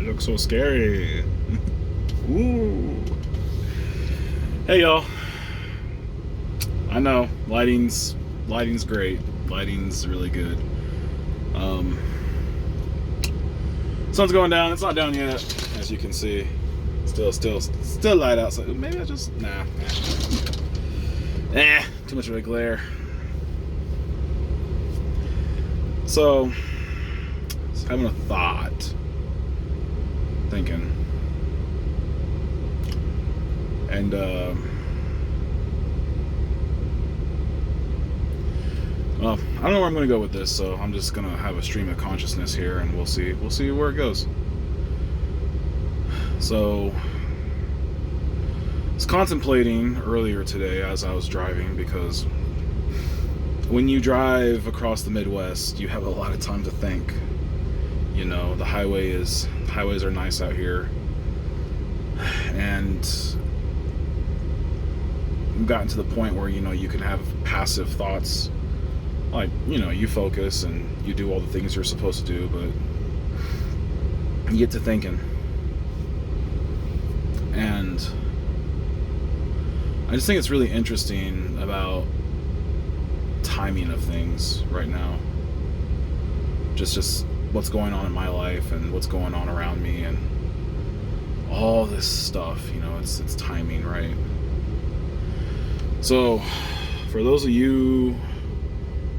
it looks so scary. Ooh. Hey y'all. I know lighting's great. Lighting's really good. Sun's going down. It's not down yet, as you can see. Still light outside. Maybe I just too much of a glare. So, I was having a thought, thinking, and well, I don't know where I'm going to go with this, so I'm just going to have a stream of consciousness here, and we'll see where it goes. So, I was contemplating earlier today as I was driving, because when you drive across the Midwest, you have a lot of time to think. You know, the highways are nice out here, and I've gotten to the point where, you know, you can have passive thoughts. Like, you know, you focus and you do all the things you're supposed to do, but you get to thinking. And I just think it's really interesting about timing of things right now. Just what's going on in my life and what's going on around me and all this stuff, you know, it's timing, right? So, for those of you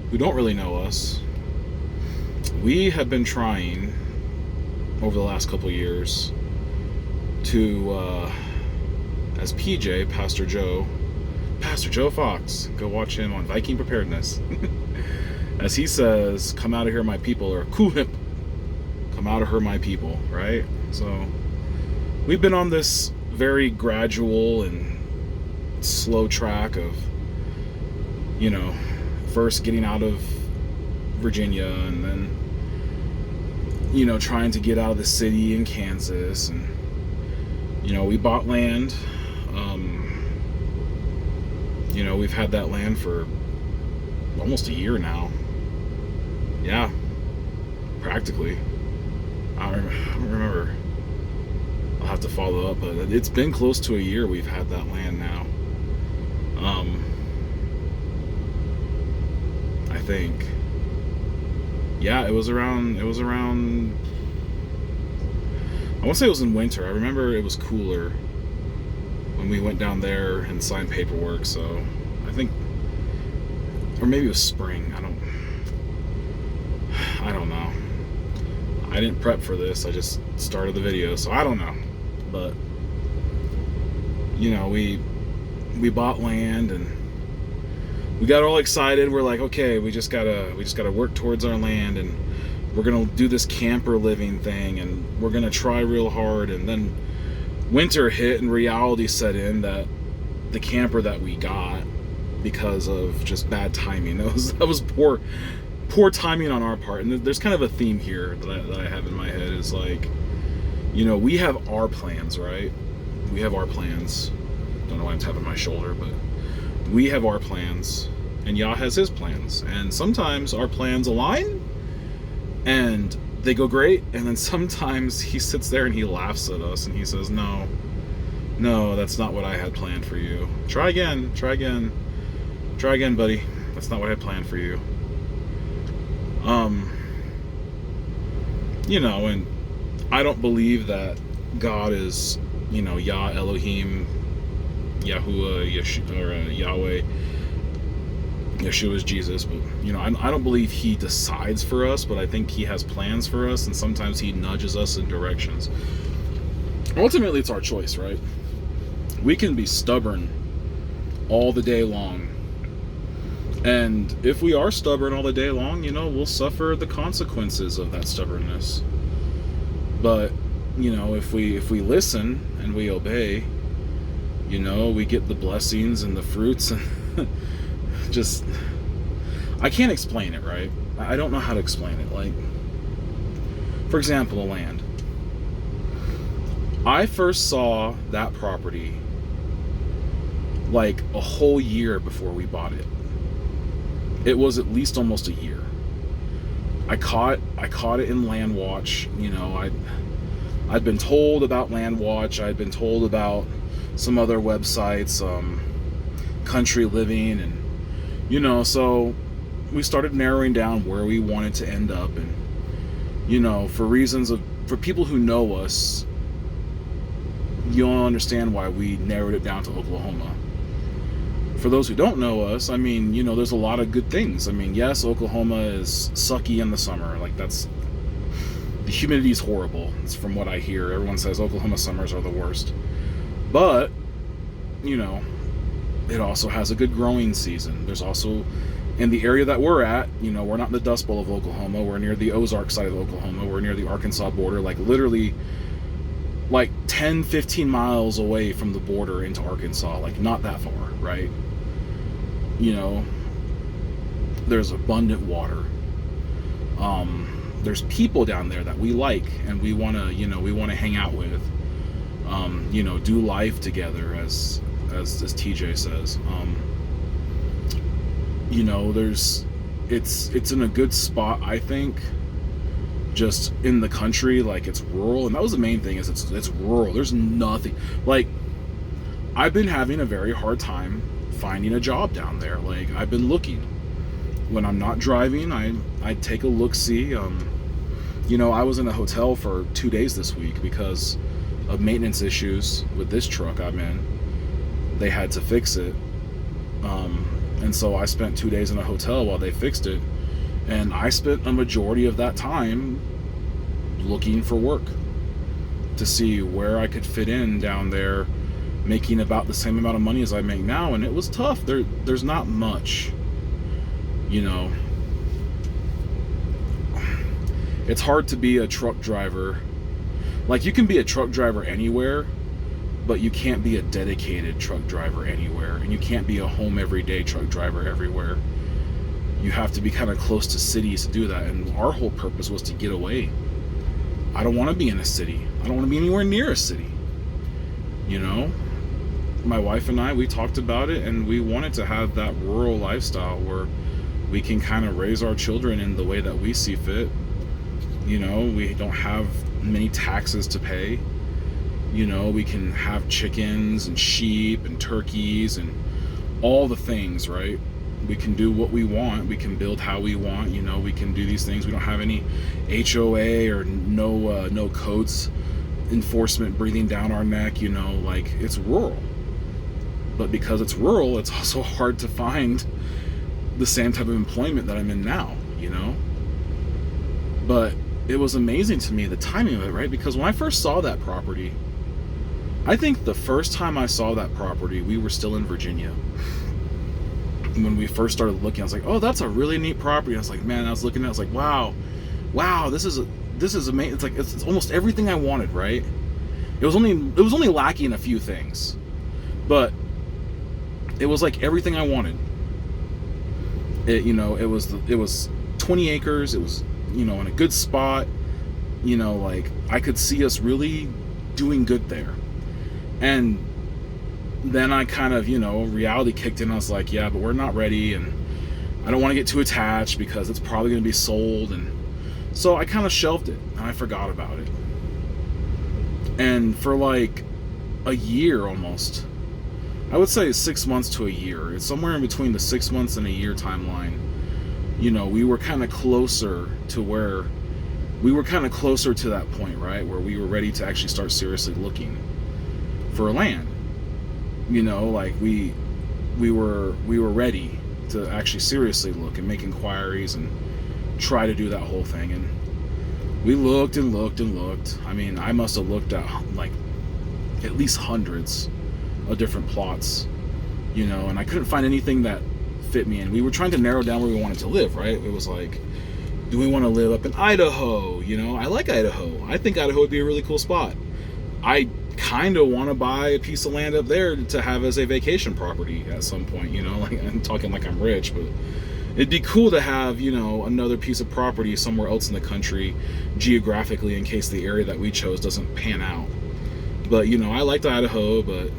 who don't really know us, we have been trying over the last couple years to, as PJ, Pastor Joe Fox, go watch him on Viking Preparedness, as he says, come out of here my people, or kuhip, come out of her my people, right? So we've been on this very gradual and slow track of, you know, first getting out of Virginia and then, you know, trying to get out of the city in Kansas. And, you know, we bought land. You know, we've had that land for almost a year now. Yeah, practically. I don't remember. I'll have to follow up, but it's been close to a year we've had that land now. I think. Yeah, it was around, I want to say it was in winter. I remember it was cooler when we went down there and signed paperwork, so I think, or maybe it was spring. I don't know. I didn't prep for this. I just started the video, so I don't know. But, you know, we bought land and we got all excited. We're like, okay, we just gotta work towards our land, and we're gonna do this camper living thing, and we're gonna try real hard. And then winter hit and reality set in that the camper that we got, because of just bad timing, that was poor timing on our part. And there's kind of a theme here that I have in my head, is like, you know, we have our plans, right? We have our plans. Don't know why I'm tapping my shoulder, but we have our plans, and YAH has his plans. And sometimes our plans align and they go great, and then sometimes he sits there and he laughs at us and he says, no, that's not what I had planned for you. Try again, buddy. That's not what I had planned for you. You know, and I don't believe that God is, you know, Yah, Elohim, Yahuwah, Yahweh. Yeshua is Jesus, but, you know, I don't believe he decides for us, but I think he has plans for us, and sometimes he nudges us in directions. Ultimately, it's our choice, right? We can be stubborn all the day long, and if we are stubborn all the day long, you know, we'll suffer the consequences of that stubbornness. But, you know, if we listen and we obey, you know, we get the blessings and the fruits, and just, I can't explain it, right? I don't know how to explain it. Like, for example, the land. I first saw that property like a whole year before we bought it. It was at least almost a year. I caught it in Land Watch. You know, I'd been told about Land Watch. I'd been told about some other websites, Country Living, and so we started narrowing down where we wanted to end up. And for people who know us, you'll understand why we narrowed it down to Oklahoma. For those who don't know us, I mean, there's a lot of good things. I mean, yes, Oklahoma is sucky in the summer. Like, the humidity is horrible. It's from what I hear. Everyone says Oklahoma summers are the worst. But, it also has a good growing season. There's also, in the area that we're at, we're not in the Dust Bowl of Oklahoma. We're near the Ozark side of Oklahoma. We're near the Arkansas border, like literally like 10, 15 miles away from the border into Arkansas, like not that far, right? There's abundant water. There's people down there that we like and we want to hang out with, do life together, as TJ says. It's in a good spot, I think, just in the country. Like, it's rural, and that was the main thing, is it's rural. There's nothing. Like, I've been having a very hard time finding a job down there. Like, I've been looking. When I'm not driving, I take a look-see. I was in a hotel for 2 days this week because of maintenance issues with this truck I'm in. They had to fix it. And so I spent 2 days in a hotel while they fixed it. And I spent a majority of that time looking for work to see where I could fit in down there, making about the same amount of money as I make now. And it was tough. There's not much, It's hard to be a truck driver. Like, you can be a truck driver anywhere, but you can't be a dedicated truck driver anywhere, and you can't be a home everyday truck driver everywhere. You have to be kind of close to cities to do that, and our whole purpose was to get away. I don't want to be in a city. I don't want to be anywhere near a city. My wife and I, we talked about it, and we wanted to have that rural lifestyle where we can kind of raise our children in the way that we see fit. We don't have many taxes to pay. We can have chickens and sheep and turkeys and all the things, right? We can do what we want. We can build how we want. We can do these things. We don't have any HOA or no codes enforcement breathing down our neck. Like, it's rural. But because it's rural, it's also hard to find the same type of employment that I'm in now, But it was amazing to me, the timing of it, right? Because when I first saw that property, I think the first time I saw that property, we were still in Virginia. When we first started looking, I was like, oh, that's a really neat property. I was like, man, I was looking at it, I was like, wow, this is amazing. It's like, it's almost everything I wanted, right? It was only lacking a few things, but it was like everything I wanted. It was 20 acres. It was, in a good spot. Like, I could see us really doing good there. And then I kind of, reality kicked in. I was like, yeah, but we're not ready, and I don't want to get too attached because it's probably going to be sold. And so I kind of shelved it, and I forgot about it. And for like a year almost, I would say 6 months to a year, it's somewhere in between the 6 months and a year timeline, we were kind of closer to that point, right, where we were ready to actually start seriously looking for land. Like, we were ready to actually seriously look and make inquiries and try to do that whole thing. And we looked and looked and looked. I mean, I must have looked at like at least hundreds of different plots, and I couldn't find anything that fit me. And we were trying to narrow down where we wanted to live, right? It was like, do we want to live up in Idaho? I like Idaho. I think Idaho would be a really cool spot. I kind of want to buy a piece of land up there to have as a vacation property at some point, like, I'm talking like I'm rich, but it'd be cool to have, another piece of property somewhere else in the country geographically, in case the area that we chose doesn't pan out. But, I liked Idaho, but,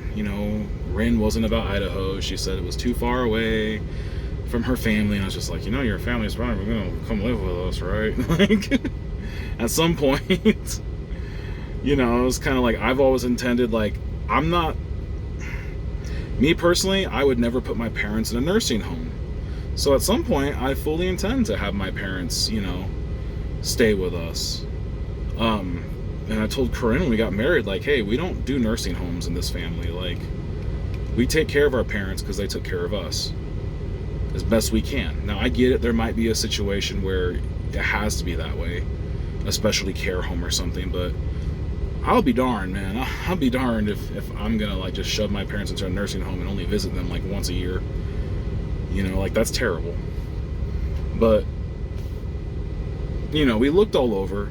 Rin wasn't about Idaho. She said it was too far away from her family, and I was just like, your family's probably gonna come live with us, right? Like, at some point. You know, it was kind of like, I've always intended, like, I'm not, me personally, I would never put my parents in a nursing home. So at some point, I fully intend to have my parents, you know, stay with us. And I told Corinne when we got married, like, hey, we don't do nursing homes in this family. Like, we take care of our parents because they took care of us as best we can. Now, I get it. There might be a situation where it has to be that way, a specialty care home or something, but I'll be darned, man. I'll be darned if I'm gonna, like, just shove my parents into a nursing home and only visit them like once a year. You know, like, that's terrible. But, you know, we looked all over.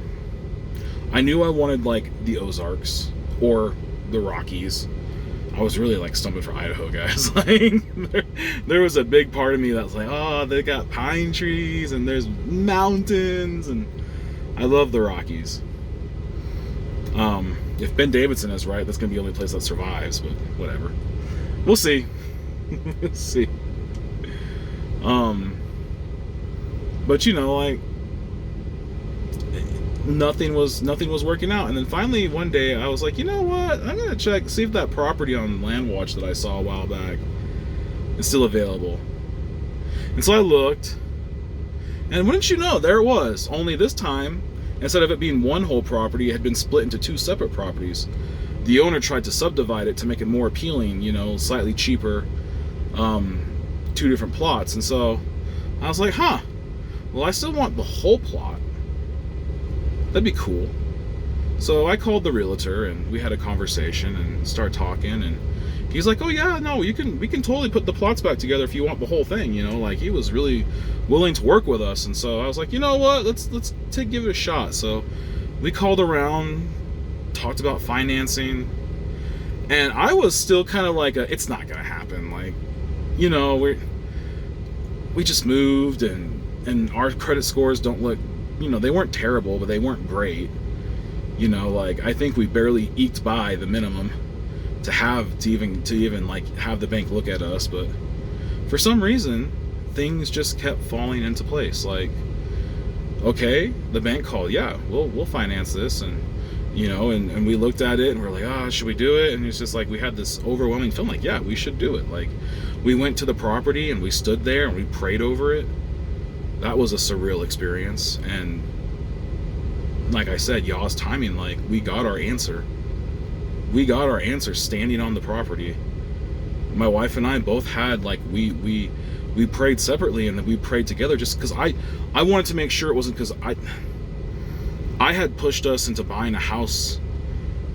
I knew I wanted, like, the Ozarks or the Rockies. I was really, like, stumping for Idaho, guys. Like, there was a big part of me that was like, oh, they got pine trees and there's mountains, and I love the Rockies. If Ben Davidson is right, that's gonna be the only place that survives, but whatever. We'll see. We'll see. But, you know, like, nothing was working out. And then finally one day I was like, you know what, I'm gonna see if that property on LandWatch that I saw a while back is still available. And so I looked, and wouldn't you know, there it was. Only this time, instead of it being one whole property, it had been split into two separate properties. The owner tried to subdivide it to make it more appealing, you know, slightly cheaper, two different plots. And so I was like, huh, well, I still want the whole plot. That'd be cool. So I called the realtor and we had a conversation and started talking, and he's like, oh yeah, no, we can totally put the plots back together if you want the whole thing, you know, like, he was really willing to work with us. And so I was like, you know what, let's give it a shot. So we called around, talked about financing, and I was still kind of like, it's not gonna happen. Like, you know, we just moved, and our credit scores don't look, you know, they weren't terrible, but they weren't great. You know, like, I think we barely eked by the minimum to even like have the bank look at us. But for some reason, things just kept falling into place. Like, okay, the bank called, yeah, we'll finance this, and, you know, and we looked at it and we're like, oh, should we do it? And it's just like, we had this overwhelming feeling like, yeah, we should do it. Like, we went to the property and we stood there and we prayed over it. That was a surreal experience. And like I said, YAH's timing, like, we got our answer. We got our answer standing on the property. My wife and I both had, like, we prayed separately and then we prayed together, just because I wanted to make sure it wasn't because I had pushed us into buying a house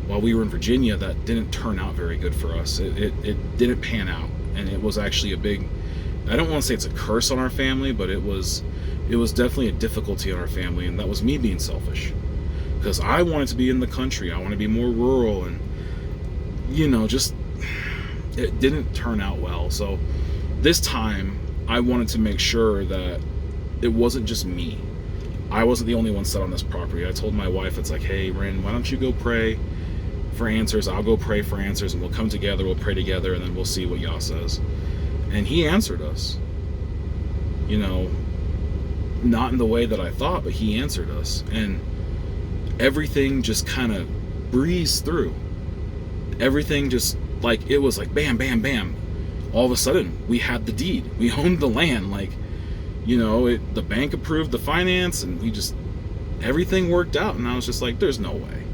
while we were in Virginia that didn't turn out very good for us. It didn't pan out, and it was actually a big, I don't want to say it's a curse on our family, but it was definitely a difficulty on our family, and that was me being selfish. Because I wanted to be in the country, I want to be more rural, and, you know, just, it didn't turn out well. So this time I wanted to make sure that it wasn't just me. I wasn't the only one set on this property. I told my wife, it's like, hey, Rin, why don't you go pray for answers? I'll go pray for answers, and we'll come together, we'll pray together, and then we'll see what YAH says. And he answered us. You know, not in the way that I thought, but he answered us. And everything just kind of breezed through. Everything just, like, it was like bam, bam, bam. All of a sudden, we had the deed. We owned the land. Like, you know, the bank approved the finance, and everything worked out. And I was just like, there's no way.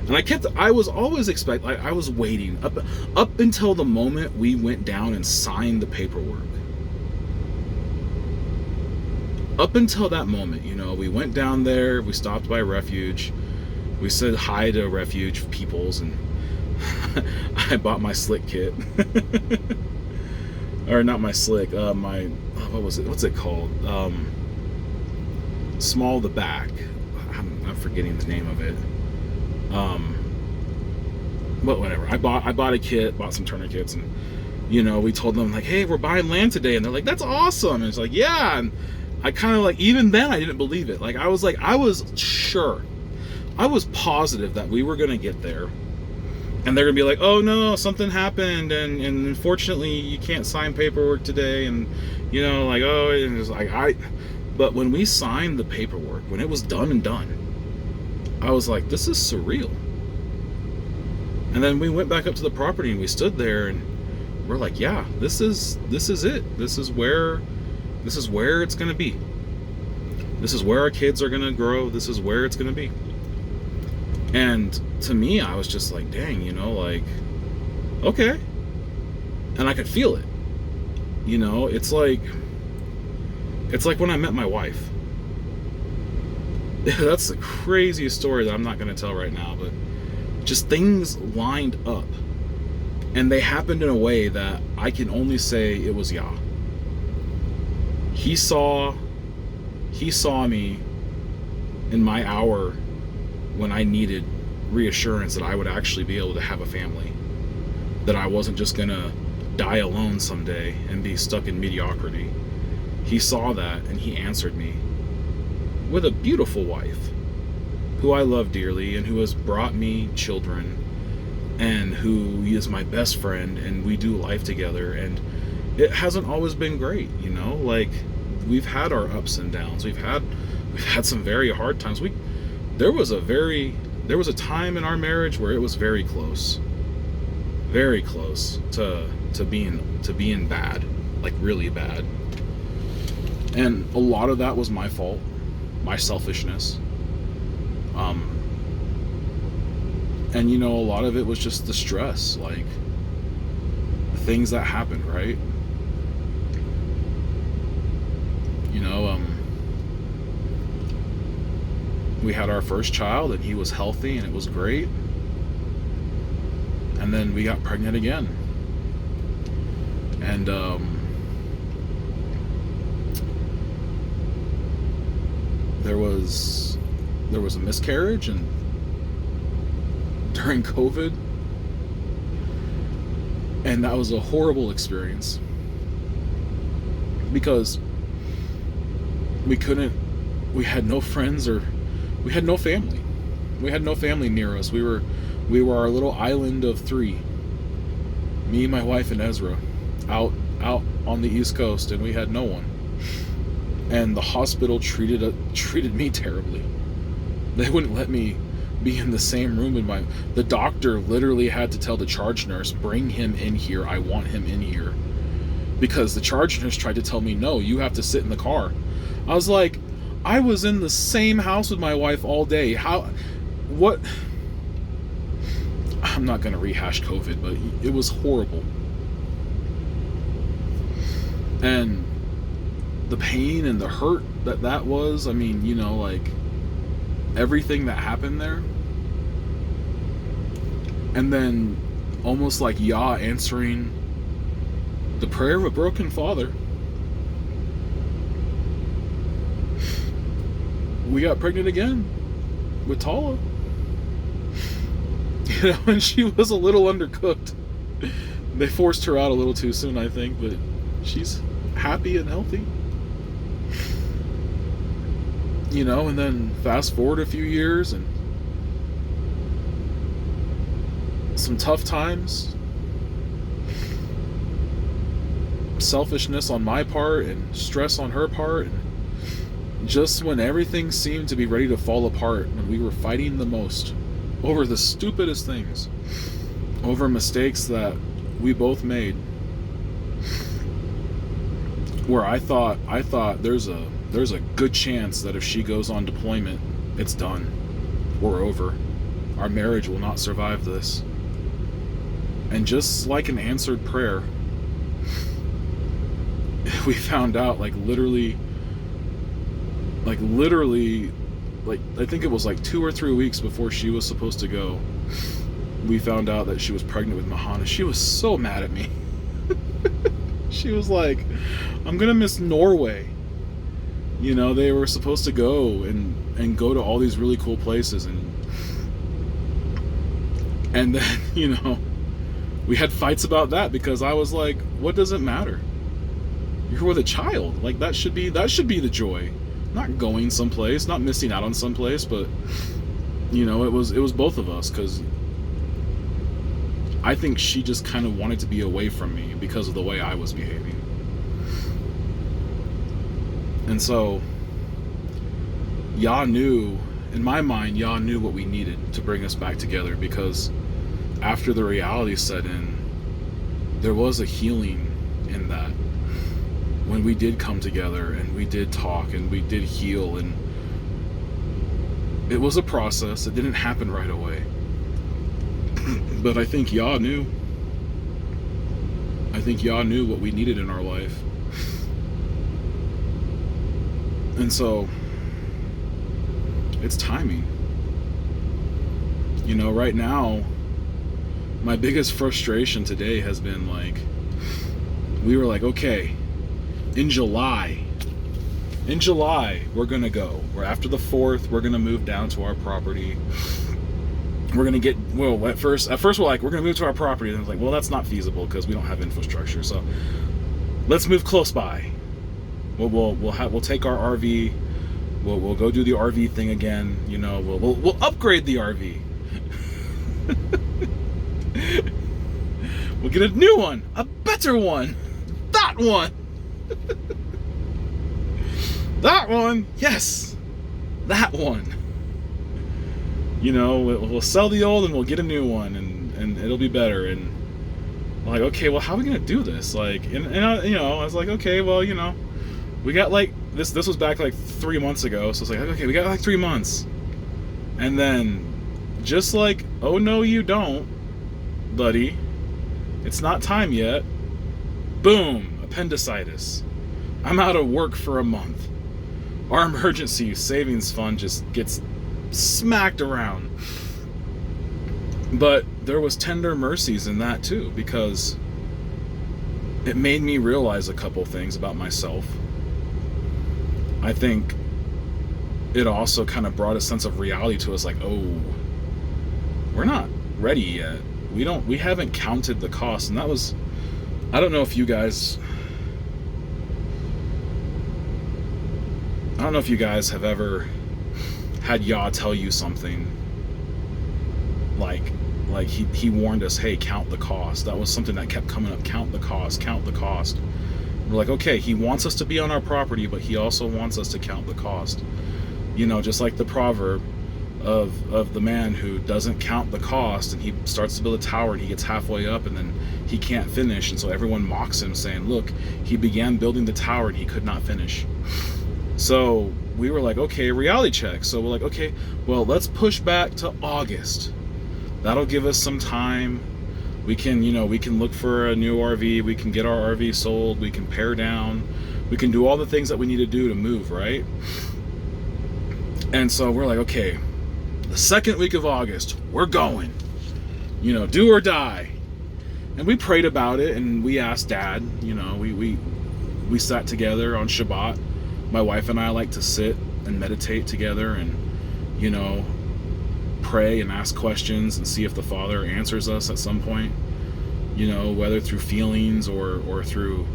And I was always expecting, I was waiting up until the moment we went down and signed the paperwork. Up until that moment, you know, we went down there, we stopped by Refuge, we said hi to Refuge peoples, and I bought my slick kit. Or not my slick, what was it? What's it called? Small the back. I'm forgetting the name of it. But whatever. I bought a kit, bought some tourniquets, and, you know, we told them, like, hey, we're buying land today, and they're like, that's awesome. And it's like, yeah. And I kind of, like, even then I didn't believe it. Like, I was sure, I was positive that we were gonna get there, and they're gonna be like, oh no, something happened, and unfortunately you can't sign paperwork today, and, you know, like, oh, and it was like, but when we signed the paperwork, when it was done and done, I was like, this is surreal. And then we went back up to the property and we stood there and we're like, yeah, this is it. This is where it's gonna be. This is where our kids are gonna grow. This is where it's gonna be. And to me, I was just like, dang, like, okay. And I could feel it. It's like when I met my wife. That's the craziest story that I'm not going to tell right now, but just things lined up. And they happened in a way that I can only say it was YAH. He saw me in my hour when I needed reassurance that I would actually be able to have a family. That I wasn't just going to die alone someday and be stuck in mediocrity. He saw that and he answered me with a beautiful wife who I love dearly and who has brought me children and who is my best friend, and we do life together. And it hasn't always been great, like we've had our ups and downs. We've had some very hard times. There was a time in our marriage where it was very close to being bad, like really bad. And a lot of that was my fault, my selfishness. And a lot of it was just the stress, like the things that happened, right? We had our first child and he was healthy and it was great. And then we got pregnant again. And there was a miscarriage and during COVID, and that was a horrible experience because we had no friends, or we had no family. We had no family near us. We were our little island of three. Me, my wife, and Ezra, out on the East Coast, and we had no one. And the hospital treated me terribly. They wouldn't let me be in the same room the doctor literally had to tell the charge nurse, bring him in here, I want him in here. Because the charge nurse tried to tell me, no, you have to sit in the car. I was like, I was in the same house with my wife all day. What? I'm not going to rehash COVID, but it was horrible. And the pain and the hurt that was, I mean, like everything that happened there. And then almost like YAH answering the prayer of a broken father. We got pregnant again with Tala. And she was a little undercooked. They forced her out a little too soon, I think, but she's happy and healthy. And then fast forward a few years and some tough times, selfishness on my part and stress on her part, and just when everything seemed to be ready to fall apart, when we were fighting the most over the stupidest things, over mistakes that we both made, where I thought there's a good chance that if she goes on deployment, it's done. We're over. Our marriage will not survive this. And just like an answered prayer, we found out like literally, I think it was like 2 or 3 weeks before she was supposed to go, we found out that she was pregnant with Mahana. She was so mad at me. She was like, I'm gonna miss Norway. They were supposed to go and go to all these really cool places, and then we had fights about that because I was like, what does it matter? You're with a child. Like that should be the joy. Not going someplace, not missing out on someplace, but it was both of us, because I think she just kind of wanted to be away from me because of the way I was behaving. And so YAH knew, in my mind, YAH knew what we needed to bring us back together, because after the reality set in, there was a healing in that. When we did come together and we did talk and we did heal, and it was a process. It didn't happen right away. But I think YAH knew. I think YAH knew what we needed in our life. And so, it's timing. You know, right now, my biggest frustration today has been like, we were like, okay, in July, we're gonna go. We're after the 4th, we're gonna move down to our property. We're gonna get, well, at first we're like, we're gonna move to our property. And it's like, well, that's not feasible because we don't have infrastructure. So let's move close by. We'll take our RV. We'll go do the RV thing again. You know, we'll upgrade the RV. We'll get a new one, a better one. That one. That one, yes, that one. You know, we'll sell the old and we'll get a new one, and it'll be better. And I'm like, okay, well, how are we gonna do this? Like, and I, you know, I was like, okay, well, you know, we got like this was back like 3 months ago, so it's like, okay, we got like 3 months, and then just like, oh no, you don't, buddy, it's not time yet. Boom, appendicitis. I'm out of work for a month. Our emergency savings fund just gets smacked around. But there was tender mercies in that too, because it made me realize a couple things about myself. I think it also kind of brought a sense of reality to us, like, oh, we're not ready yet. We haven't counted the cost. And that was, I don't know if you guys have ever had YAH tell you something like he warned us, hey, count the cost. That was something that kept coming up, count the cost. We're like, okay, he wants us to be on our property, but he also wants us to count the cost. You know, just like the proverb of the man who doesn't count the cost, and he starts to build a tower and he gets halfway up and then he can't finish, and so everyone mocks him saying, look, he began building the tower and he could not finish. So we were like, okay, reality check. So we're like, okay, well, let's push back to August. That'll give us some time. We can, you know, we can look for a new RV. We can get our RV sold. We can pare down. We can do all the things that we need to do to move, right? And so we're like, okay, the 2nd week of August, we're going. You know, do or die. And we prayed about it, and we asked Dad. You know, we sat together on Shabbat. My wife and I like to sit and meditate together and, you know, pray and ask questions and see if the Father answers us at some point, you know, whether through feelings or through,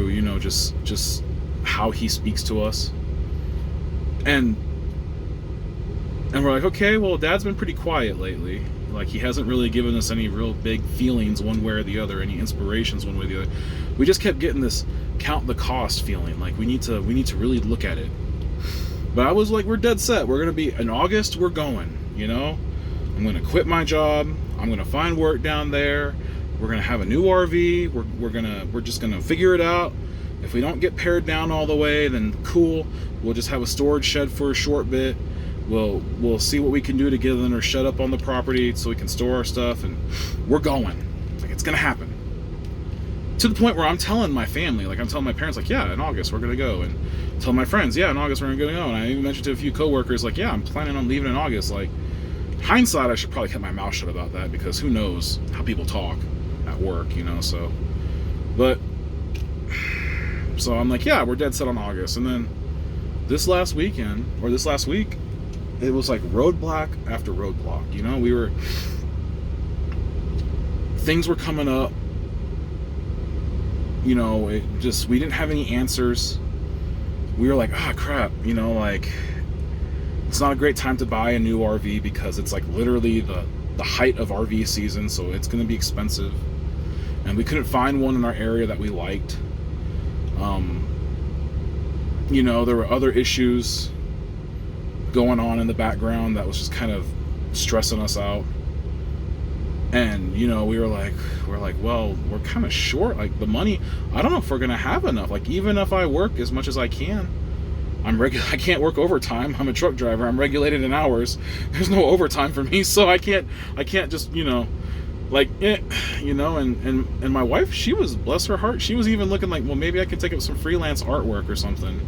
you know, just how he speaks to us. And we're like, okay, well, Dad's been pretty quiet lately. Like, he hasn't really given us any real big feelings one way or the other, any inspirations one way or the other. We just kept getting this count the cost feeling, like we need to really look at it. But I was like, we're dead set. We're gonna be in August, we're going, you know. I'm gonna quit my job, I'm gonna find work down there, we're gonna have a new RV, we're just gonna figure it out. If we don't get pared down all the way, then cool, we'll just have a storage shed for a short bit. We'll see what we can do to get in or shut up on the property so we can store our stuff, and we're going. Like, it's gonna happen. To the point where I'm telling my family, like I'm telling my parents, like, yeah, in August we're gonna go, and tell my friends, yeah, in August we're gonna go. And I even mentioned to a few coworkers, like, yeah, I'm planning on leaving in August. Like, hindsight, I should probably keep my mouth shut about that, because who knows how people talk at work, you know. So, but so I'm like, yeah, we're dead set on August. And then this last week, it was like roadblock after roadblock. You know, things were coming up. You know, we didn't have any answers. We were like, crap, you know, like, it's not a great time to buy a new RV because it's like literally the height of RV season, so it's going to be expensive. And we couldn't find one in our area that we liked. You know, there were other issues going on in the background that was just kind of stressing us out. And you know, we're like, well, we're kind of short, like the money. I don't know if we're gonna have enough. Like, even if I work as much as I can, I can't work overtime. I'm a truck driver. I'm regulated in hours. There's no overtime for me, so I can't just, you know, like, you know. And my wife, she was, bless her heart, she was even looking like, well, maybe I could take up some freelance artwork or something,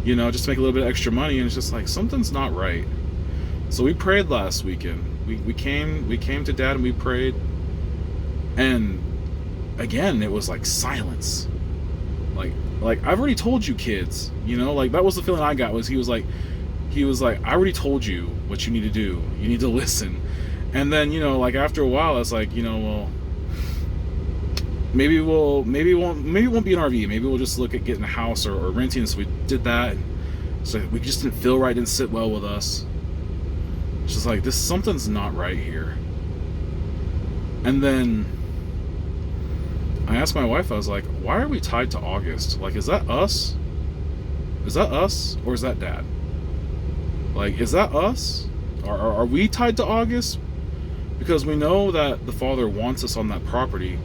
you know, just to make a little bit of extra money. And it's just like, something's not right. So we prayed last weekend. We came to Dad and we prayed, and again it was like silence. Like I've already told you, kids, you know, like that was the feeling I got. Was he was like I already told you what you need to do. You need to listen. And then, you know, like after a while, it's like, you know, well, maybe it won't be an RV. Maybe we'll just look at getting a house or renting. So we did that. So we just didn't feel right. Didn't sit well with us. It's just like, something's not right here. And then I asked my wife, I was like, why are we tied to August? Like, is that us? Is that us? Or is that Dad? Like, is that us? Are we tied to August? Because we know that the Father wants us on that property,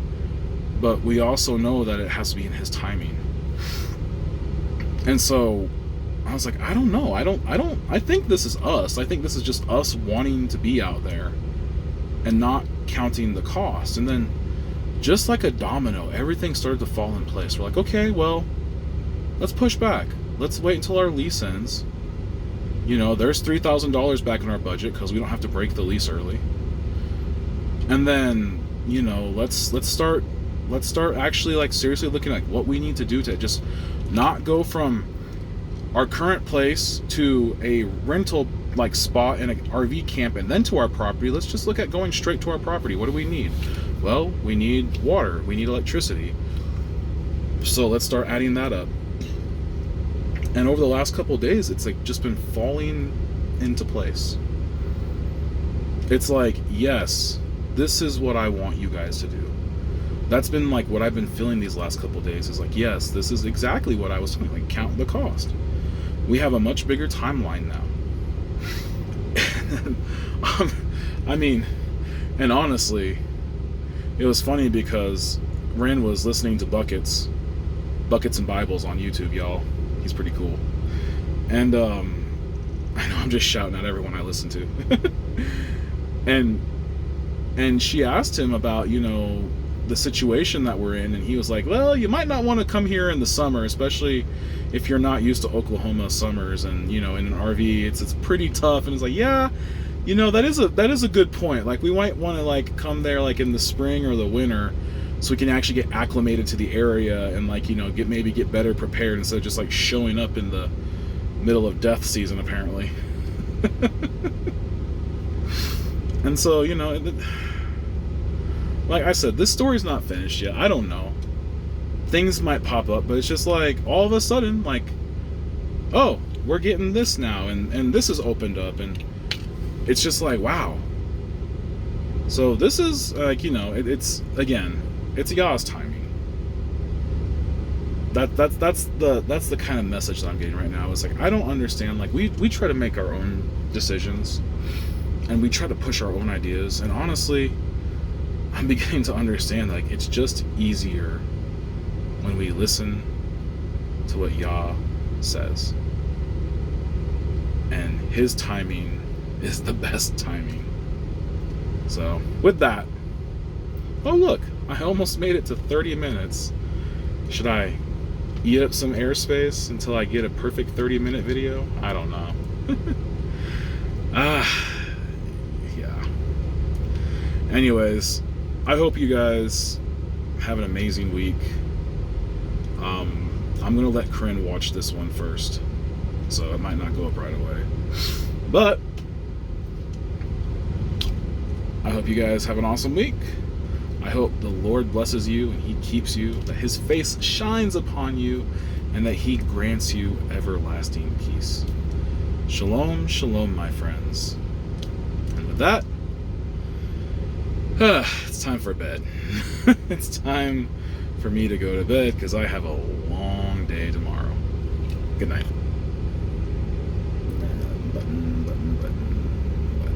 but we also know that it has to be in His timing. And so I was like, I don't know. I think this is us. I think this is just us wanting to be out there and not counting the cost. And then, just like a domino, everything started to fall in place. We're like, okay, well, let's push back. Let's wait until our lease ends. You know, there's $3,000 back in our budget because we don't have to break the lease early. And then, you know, let's start actually, like, seriously looking at what we need to do to just not go from our current place to a rental, like, spot in an RV camp and then to our property. Let's just look at going straight to our property. What do we need? Well, we need water, we need electricity. So let's start adding that up. And over the last couple of days, it's like just been falling into place. It's like, yes, this is what I want you guys to do. That's been like what I've been feeling these last couple of days, is like, yes, this is exactly what I was talking, like, count the cost. We have a much bigger timeline now. I mean, and honestly, it was funny because Ren was listening to Buckets and Bibles on YouTube, y'all. He's pretty cool. And I know I'm just shouting at everyone I listen to. and she asked him about, you know, the situation that we're in, and he was like, well, you might not want to come here in the summer, especially if you're not used to Oklahoma summers, and, you know, in an RV it's pretty tough. And it's like, yeah, you know, that is a good point. Like, we might want to, like, come there, like, in the spring or the winter, so we can actually get acclimated to the area and, like, you know, get better prepared instead of just, like, showing up in the middle of death season, apparently. And so, you know, like I said, this story's not finished yet. I don't know. Things might pop up, but it's just like, all of a sudden, like, oh, we're getting this now, and this is opened up, and it's just like, wow. So this is, like, you know, it's again, it's YAH's timing. That's the kind of message that I'm getting right now. It's like, I don't understand. Like, we try to make our own decisions, and we try to push our own ideas, and honestly, I'm beginning to understand, like, it's just easier when we listen to what YAH says. And His timing is the best timing. So, with that, oh look, I almost made it to 30 minutes. Should I eat up some airspace until I get a perfect 30-minute video? I don't know. Yeah. Anyways, I hope you guys have an amazing week. I'm gonna let Corinne watch this one first, so it might not go up right away. But I hope you guys have an awesome week. I hope the Lord blesses you and He keeps you, that His face shines upon you, and that He grants you everlasting peace. Shalom, shalom, my friends. And with that, it's time for bed. It's time for me to go to bed because I have a long day tomorrow. Good night.